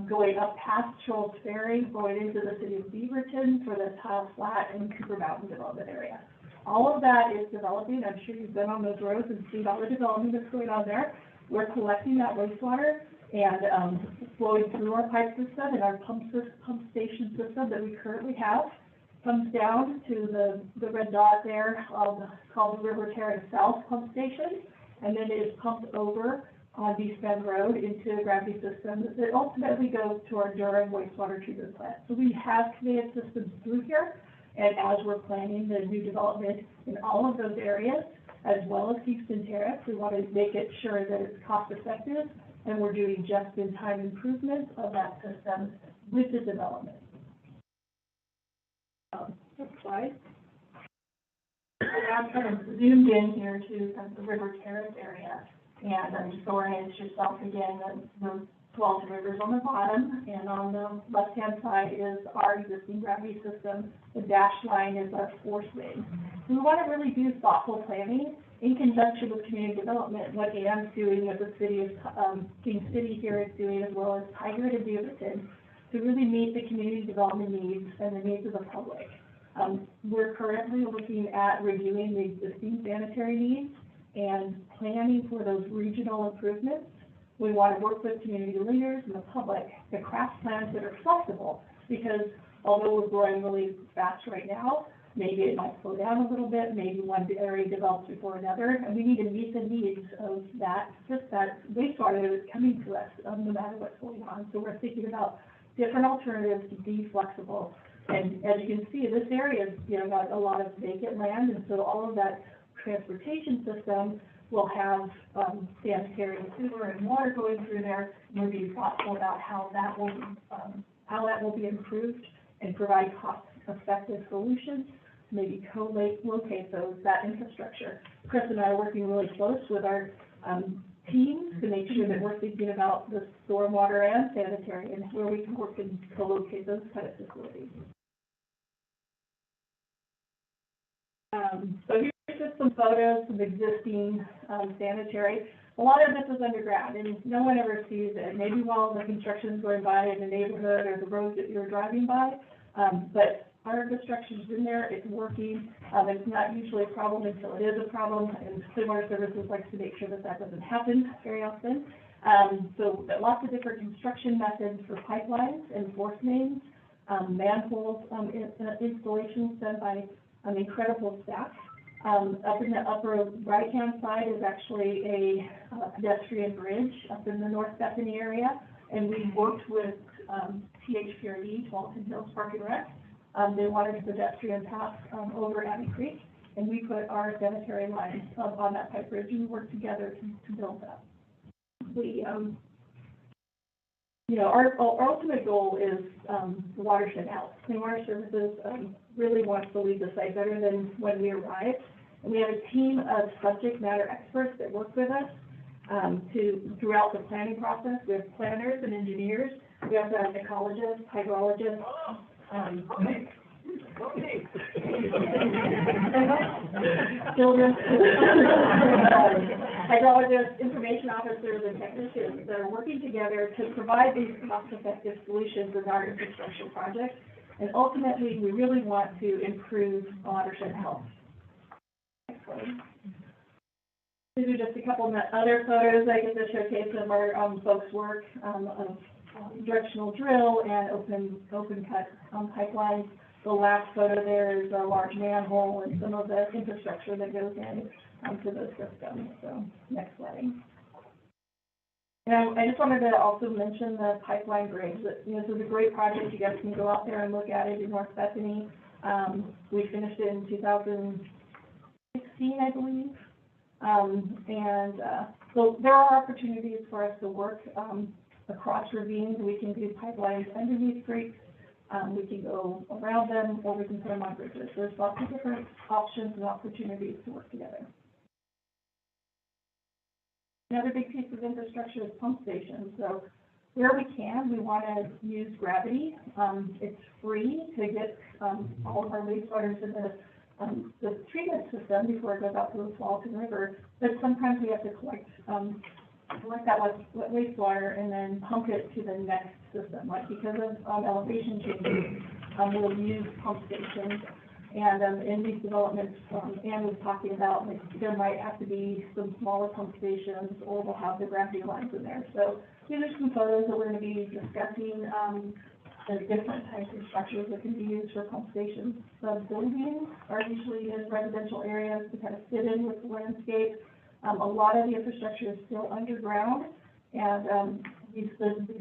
going up past Charles Ferry, going into the city of Beaverton for the Tile Flat and Cooper Mountain development area. All of that is developing. I'm sure you've been on those roads and seen all the development that's going on there. We're collecting that wastewater and flowing through our pipe system and our pump station system that we currently have. Comes down to the red dot there, called the River Terrace South Pump Station, and then it is pumped over on East Bend Road into a gravity system that ultimately goes to our Durham wastewater treatment plant. So we have conveyance systems through here, and as we're planning the new development in all of those areas, as well as Kingston Terrace, we want to make it sure that it's cost effective, and we're doing just-in-time improvements of that system with the development. Next slide. I'm kind of zoomed in here to the River Terrace area, and I'm just orienting yourself again. The Tualatin River's on the bottom, and on the left-hand side is our existing gravity system. The dashed line is our force main. We want to really do thoughtful planning in conjunction with community development. What Anne's doing, what the city of King City here is doing, as well as Tiger and Beaverton, to really meet the community development needs and the needs of the public. We're currently looking at reviewing the existing sanitary needs and planning for those regional improvements. We want to work with community leaders and the public to craft plans that are flexible, because although we're growing really fast right now, maybe it might slow down a little bit, maybe one area develops before another, and we need to meet the needs of that wastewater that is coming to us, no matter what's going on. So we're thinking about different alternatives to be flexible. And as you can see, this area has, got a lot of vacant land, and so all of that transportation system will have sanitary and sewer and water going through there. We'll be thoughtful about how that will be improved and provide cost-effective solutions, maybe co-locate that infrastructure. Chris and I are working really close with our teams to make sure that we're thinking about the stormwater and sanitary and where we can work and co-locate those kind of facilities. So here's just some photos of existing sanitary. A lot of this is underground, and no one ever sees it. Maybe while the construction is going by in the neighborhood or the road that you're driving by, but our infrastructure's in there, it's working. It's not usually a problem until it is a problem, and Clean Water Services likes to make sure that that doesn't happen very often. So lots of different construction methods for pipelines and force mains, manholes, installations done by incredible staff. Up in the upper right-hand side is actually a pedestrian bridge up in the North Bethany area, and we worked with THPRD, Tualatin Hills Park and Rec. They wanted a pedestrian path over Abbey Creek, and we put our sanitary lines on that pipe bridge, and we worked together to build that. We, our ultimate goal is the watershed health. Clean Water Services really wants to leave the site better than when we arrived. And we have a team of subject matter experts that work with us throughout the planning process. We have planners and engineers. We have ecologists, hydrologists, hydrologists, information officers, and technicians that are working together to provide these cost-effective solutions in our infrastructure projects. And ultimately, we really want to improve watershed health. Next slide. These are just a couple of other photos I get to showcase of our folks' work of directional drill and open cut pipelines. The last photo there is a large manhole and some of the infrastructure that goes in to those systems. So next slide. And I just wanted to also mention the pipeline bridge. This is a great project. You guys can go out there and look at it in North Bethany. We finished it in 2016, I believe. So there are opportunities for us to work, across ravines. We can do pipelines underneath creeks. We can go around them, or we can put them on bridges. There's lots of different options and opportunities to work together. Another big piece of infrastructure is pump stations. So where we can, we want to use gravity. It's free to get all of our wastewater to the treatment system before it goes out to the Walton River. But sometimes we have to collect that wastewater and then pump it to the next system. Like because of elevation changes, we'll use pump stations. And in these developments, Ann was talking about, like, there might have to be some smaller pump stations, or we'll have the gravity lines in there. So these are some photos that we're going to be discussing, the different types of structures that can be used for pump stations. The buildings are usually in residential areas to kind of fit in with the landscape. A lot of the infrastructure is still underground, and these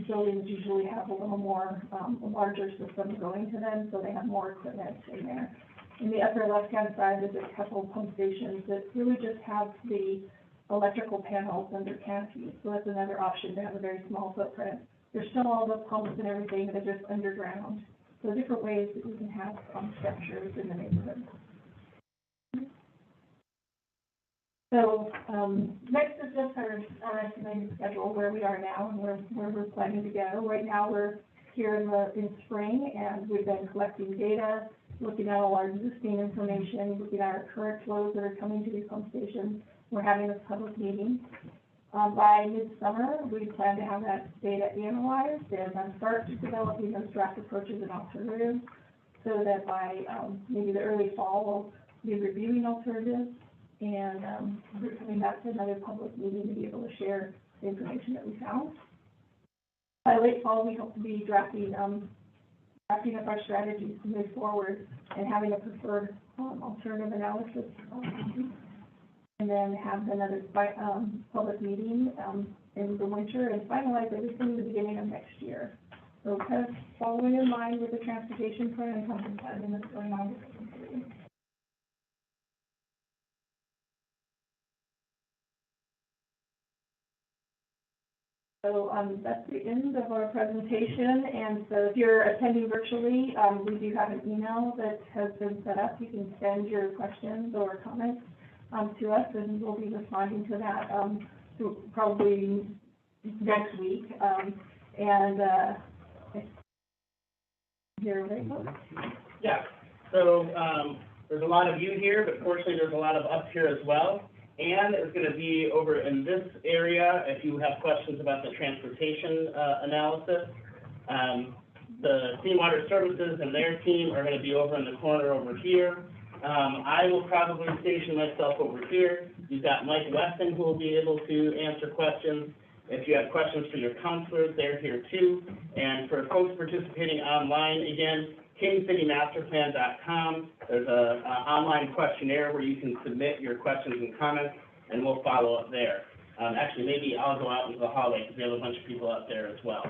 buildings usually have a little more, a larger system going to them, so they have more equipment in there. In the upper left-hand side, there's a couple of pump stations that really just have the electrical panels under canopies. So that's another option to have a very small footprint. There's still all the pumps and everything that are just underground. So different ways that we can have pump structures in the neighborhood. So next is just our estimated schedule, where we are now and where we're planning to go. Right now we're here in spring, and we've been collecting data, looking at all our existing information, looking at our current flows that are coming to these pump stations. We're having a public meeting. By midsummer, we plan to have that data analyzed and then start developing those draft approaches and alternatives, so that by maybe the early fall, we'll be reviewing alternatives, and we're coming back to another public meeting to be able to share the information that we found. By late fall, we hope to be drafting up our strategies to move forward and having a preferred alternative analysis, and then have another public meeting in the winter and finalize everything in the beginning of next year. So kind of following in line with the transportation plan and something that's going on with the So that's the end of our presentation, and so if you're attending virtually, we do have an email that has been set up. You can send your questions or comments to us, and we'll be responding to that probably next week. Here we go. Yeah, so there's a lot of you here, but fortunately there's a lot of us here as well. Ann is going to be over in this area if you have questions about the transportation analysis. The Clean Water Services and their team are going to be over in the corner over here. I will probably station myself over here. You've got Mike Weston, who will be able to answer questions. If you have questions for your counselors, they're here too. And for folks participating online, again, kingcitymasterplan.com. There's an online questionnaire where you can submit your questions and comments, and we'll follow up there. Actually, maybe I'll go out into the hallway because we have a bunch of people out there as well.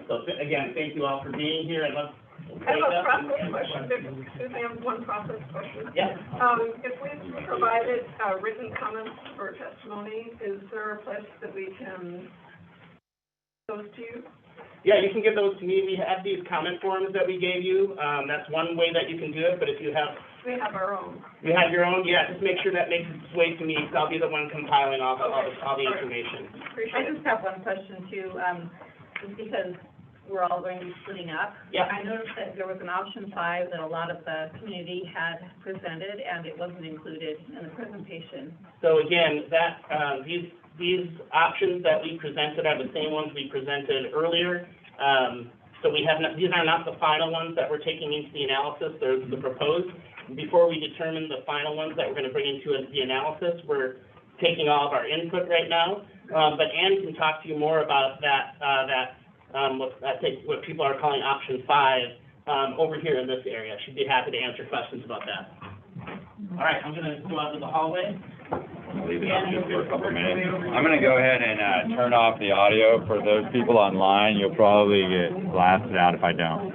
So again, thank you all for being here. And let's I have a process question. Excuse me, I have one process question. Yeah. If we've provided written comments for testimony, is there a place that we can those to you? Yeah, you can give those to me. We have these comment forms that we gave you. That's one way that you can do it, but if you have... We have our own. You have your own? Yeah, just make sure that makes its way to me, because I'll be the one compiling all the information. I just have one question too, because we're all going to be splitting up. Yeah. I noticed that there was an option 5 that a lot of the community had presented, and it wasn't included in the presentation. So again, that these options that we presented are the same ones we presented earlier. So we have not, these are not the final ones that we're taking into the analysis. They're the proposed. Before we determine the final ones that we're going to bring into the analysis, we're taking all of our input right now. But Ann can talk to you more about what people are calling option 5 over here in this area. She'd be happy to answer questions about that. All right, I'm going to go out to the hallway. Leave it up just for a couple of minutes. I'm going to go ahead and turn off the audio for those people online. You'll probably get blasted out if I don't.